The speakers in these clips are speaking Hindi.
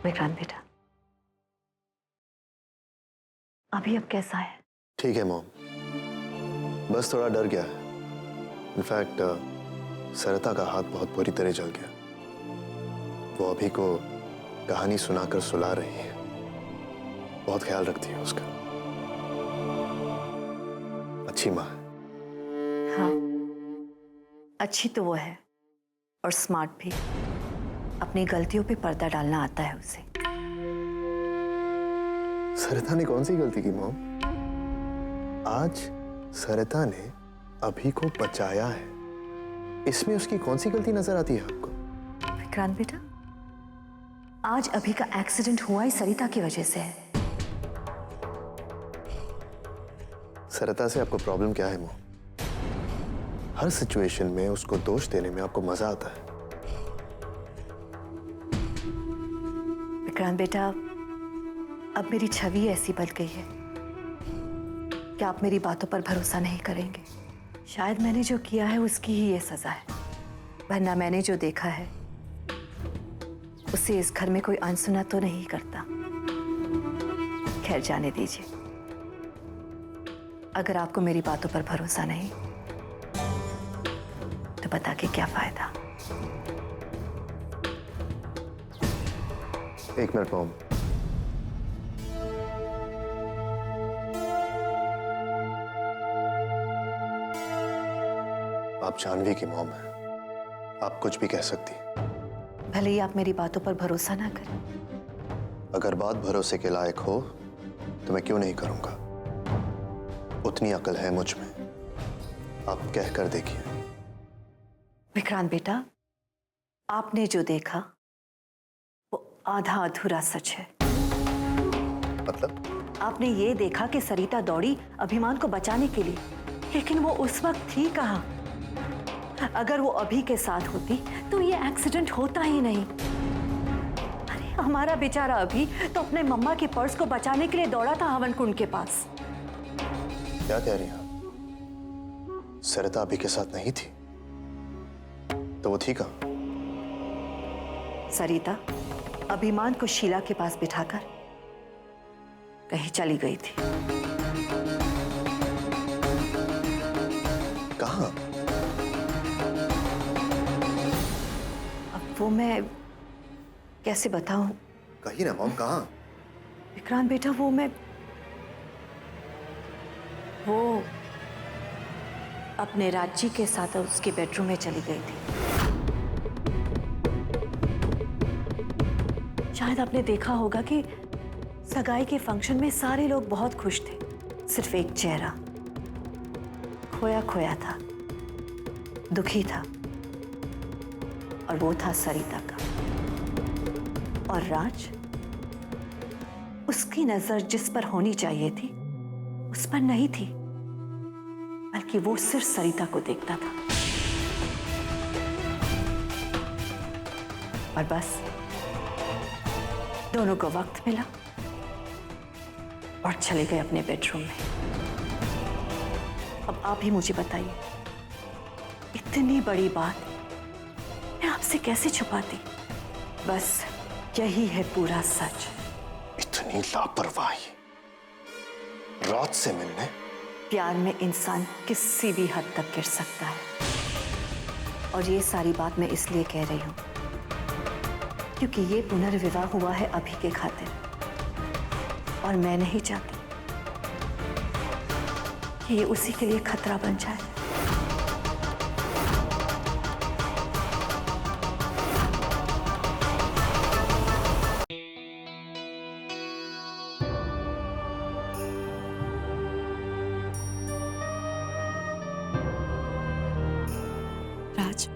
विक्रांत बेटा, अभी अब कैसा है? ठीक है मॉम, बस थोड़ा डर गया है। इनफैक्ट सरिता का हाथ बहुत बुरी तरह जल गया। वो अभी को कहानी सुनाकर सुला रही है, बहुत ख्याल रखती है उसका। अच्छी माँ है। हाँ, अच्छी तो वो है और स्मार्ट भी। अपनी गलतियों पे पर्दा डालना आता है उसे। सरिता ने कौन सी गलती की मॉम? आज सरिता ने अभी को बचाया है, इसमें उसकी कौन सी गलती नजर आती है आपको? विक्रांत बेटा, आज अभी का एक्सीडेंट हुआ ही सरिता की वजह से है। सरिता से आपको प्रॉब्लम क्या है मॉम? हर सिचुएशन में उसको दोष देने में आपको मजा आता है। विक्रांत बेटा, अब मेरी छवि ऐसी बन गई है कि आप मेरी बातों पर भरोसा नहीं करेंगे। शायद मैंने जो किया है उसकी ही ये सजा है, वरना मैंने जो देखा है उसे इस घर में कोई अनसुना तो नहीं करता। खैर, जाने दीजिए। अगर आपको मेरी बातों पर भरोसा नहीं तो बता के क्या फायदा। एक मिनट मॉम। आप जानवी की मॉम है, आप कुछ भी कह सकती। भले ही आप मेरी बातों पर भरोसा ना करें। अगर बात भरोसे के लायक हो तो मैं क्यों नहीं करूंगा। उतनी अकल है मुझ में, आप कह कर देखिए। विक्रांत बेटा, आपने जो देखा वो आधा अधूरा सच है। मतलब? आपने ये देखा कि सरिता दौड़ी अभिमान को बचाने के लिए, लेकिन वो उस वक्त थी कहां? अगर वो अभी के साथ होती तो ये एक्सीडेंट होता ही नहीं। अरे हमारा बेचारा अभी तो अपने मम्मा के पर्स को बचाने के लिए दौड़ा था हवन कुंड के पास। क्या कह रही हैं आप? सरिता अभी के साथ नहीं थी तो वो थी कहां? सरिता अभिमान को शीला के पास बिठाकर कहीं चली गई थी। कहां? अब वो मैं कैसे बताऊं? कहीं ना मॉम, कहां? विक्रांत बेटा, वो अपने राजी के साथ उसके बेडरूम में चली गई थी। शायद आपने देखा होगा कि सगाई के फंक्शन में सारे लोग बहुत खुश थे, सिर्फ एक चेहरा खोया खोया था, दुखी था, और वो था सरिता का। और राज, उसकी नजर जिस पर होनी चाहिए थी उस पर नहीं थी, बल्कि वो सिर्फ सरिता को देखता था। और बस दोनों को वक्त मिला और चले गए अपने बेडरूम में। अब आप ही मुझे बताइए, इतनी बड़ी बात मैं आपसे कैसे छुपाती? बस यही है पूरा सच। इतनी लापरवाही रात से मिलने? प्यार में इंसान किसी भी हद तक गिर सकता है, और ये सारी बात मैं इसलिए कह रही हूं क्योंकि ये पुनर्विवाह हुआ है अभी के खातिर, और मैं नहीं चाहती कि ये उसी के लिए खतरा बन जाए। राज,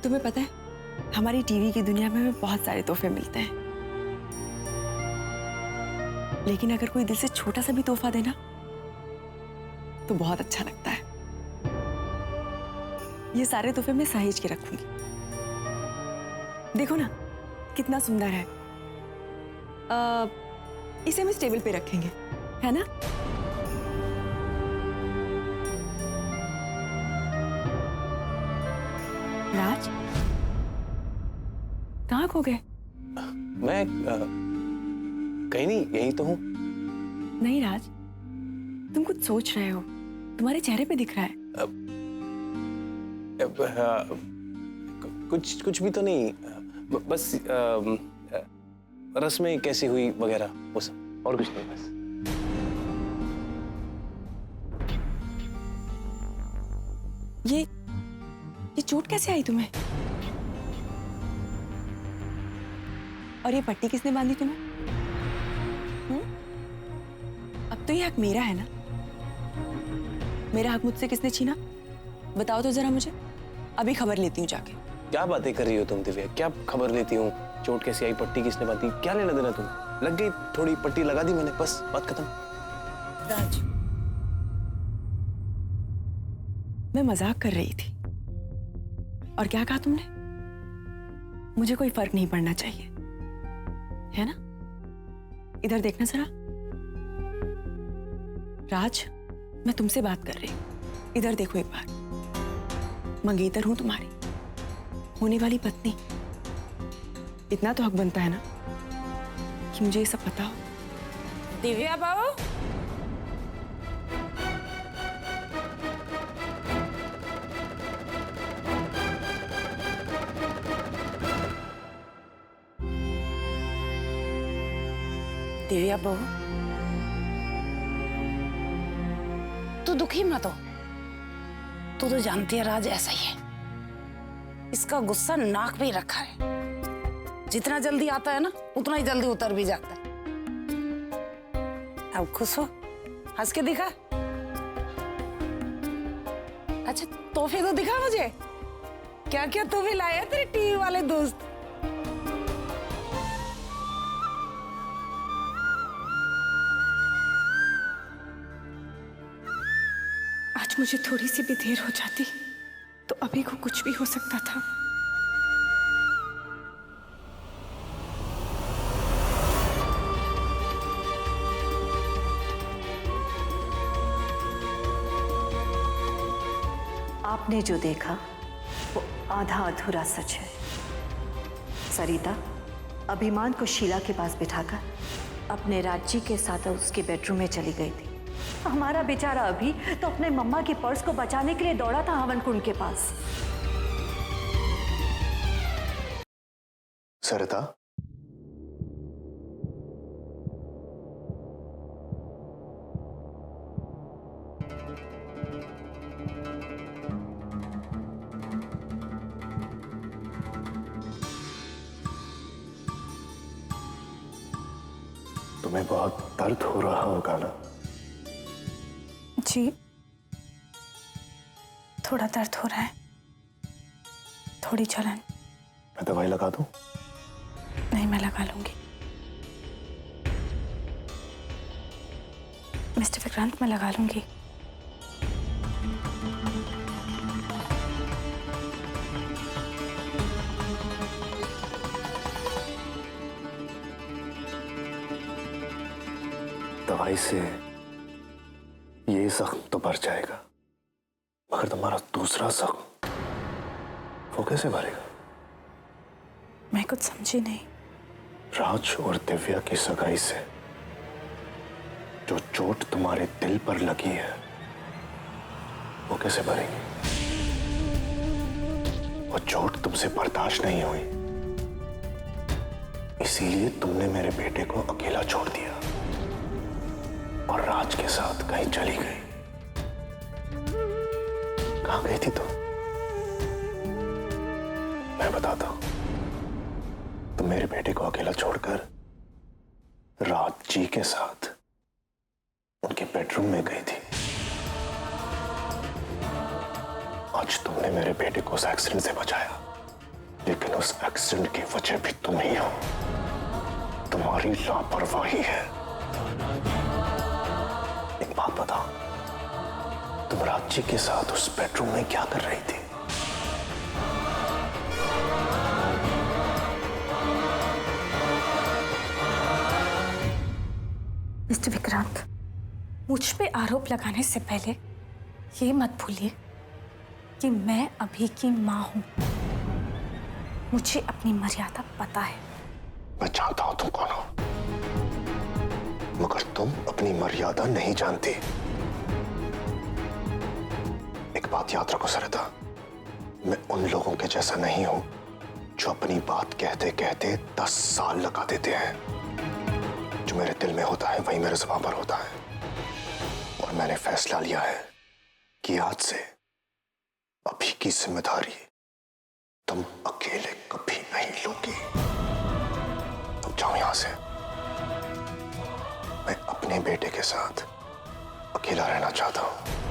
तुम्हें पता है हमारी टीवी की दुनिया में हमें बहुत सारे तोहफे मिलते हैं, लेकिन अगर कोई दिल से छोटा सा भी तोहफा देना तो बहुत अच्छा लगता है। ये सारे तोहफे मैं सहेज के रखूंगी। देखो ना कितना सुंदर है। इसे हम इस टेबल पे रखेंगे, है ना? राज, कहाँ खो गए? मैं कहीं नहीं, यही तो हूँ। नहीं राज, तुम कुछ सोच रहे हो, तुम्हारे चेहरे पे दिख रहा है। कुछ भी तो नहीं, बस रस्में कैसी हुई वगैरह, वो सब, और कुछ नहीं बस। ये चोट कैसे आई तुम्हें? और ये पट्टी किसने बांधी तुम्हें? अब तो ये हक मेरा है ना? मेरा हक मुझसे किसने छीना? बताओ तो जरा मुझे, अभी खबर लेती हूँ जाके। क्या बातें कर रही हो तुम दिव्या? क्या खबर लेती हूँ? चोट कैसी आई, पट्टी किसने बांधी, क्या लेना देना तुम्हें? लग गई थोड़ी, पट्टी लगा दी मैंने, बस बात खत्म। राज, मैं मजाक कर रही थी। और क्या कहा तुमने? मुझे कोई फर्क नहीं पड़ना चाहिए, है ना? इधर देखना जरा। राज, मैं तुमसे बात कर रही हूं, इधर देखो एक बार। मंगेतर हूं तुम्हारी, होने वाली पत्नी। इतना तो हक बनता है ना कि मुझे ये सब पता हो। दिव्या बाबू, दिव्या बहू, तू दुखी मत हो। तू तो जानती है राज ऐसा ही है, इसका गुस्सा नाक पे ही रखा है। जितना जल्दी आता है ना, उतना ही जल्दी उतर भी जाता है। अब खुश हो, हंस के दिखा। अच्छा तोहफे तो दिखा मुझे, क्या क्या तोहफे लाए हैं तेरे टीवी वाले दोस्त। आज मुझे थोड़ी सी भी देर हो जाती तो अभी को कुछ भी हो सकता था। आपने जो देखा वो आधा अधूरा सच है। सरिता अभिमान को शीला के पास बिठाकर अपने राज्य के साथ उसके बेडरूम में चली गई थी। हमारा बेचारा अभी तो अपने मम्मा के पर्स को बचाने के लिए दौड़ा था हवन कुंड के पास। सरिता, तुम्हें बहुत दर्द हो रहा होगा ना? जी, थोड़ा दर्द हो रहा है, थोड़ी जलन। मैं दवाई लगा दूं? नहीं, मैं लगा लूंगी। मिस्टर विक्रांत, मैं लगा लूंगी। दवाई से ये जख्म तो भर जाएगा, मगर तुम्हारा दूसरा जख्म वो कैसे भरेगा? मैं कुछ समझी नहीं। राज और दिव्या की सगाई से जो चोट तुम्हारे दिल पर लगी है वो कैसे भरेगी? वो चोट तुमसे बर्दाश्त नहीं हुई, इसीलिए तुमने मेरे बेटे को अकेला छोड़ दिया और राज के साथ कहीं चली गई। कहां गई थी तुम? मैं बताता हूं। तुम मेरे बेटे को अकेला छोड़कर राज जी के साथ उनके बेडरूम में गई थी। आज तुमने मेरे बेटे को उस एक्सीडेंट से बचाया, लेकिन उस एक्सीडेंट की वजह भी तुम ही हो। तुम्हारी लापरवाही है। एक बात बताओ, तुम राज जी के साथ उस बेडरूम में क्या कर रही थी? मिस्टर विक्रांत, मुझ पे आरोप लगाने से पहले ये मत भूलिए कि मैं अभी की मां हूं। मुझे अपनी मर्यादा पता है। मैं जानता हूं तुम कौन हो, मगर तुम अपनी मर्यादा नहीं जानती। एक बात याद रखो सरिता, मैं उन लोगों के जैसा नहीं हूं जो अपनी बात कहते कहते 10 साल लगा देते हैं। जो मेरे दिल में होता है वही मेरे ज़ुबान पर होता है, और मैंने फैसला लिया है कि आज से अभी की जिम्मेदारी तुम अकेले कभी नहीं लोगी। तुम जाओ यहां से, मैं अपने बेटे के साथ अकेला रहना चाहता हूं।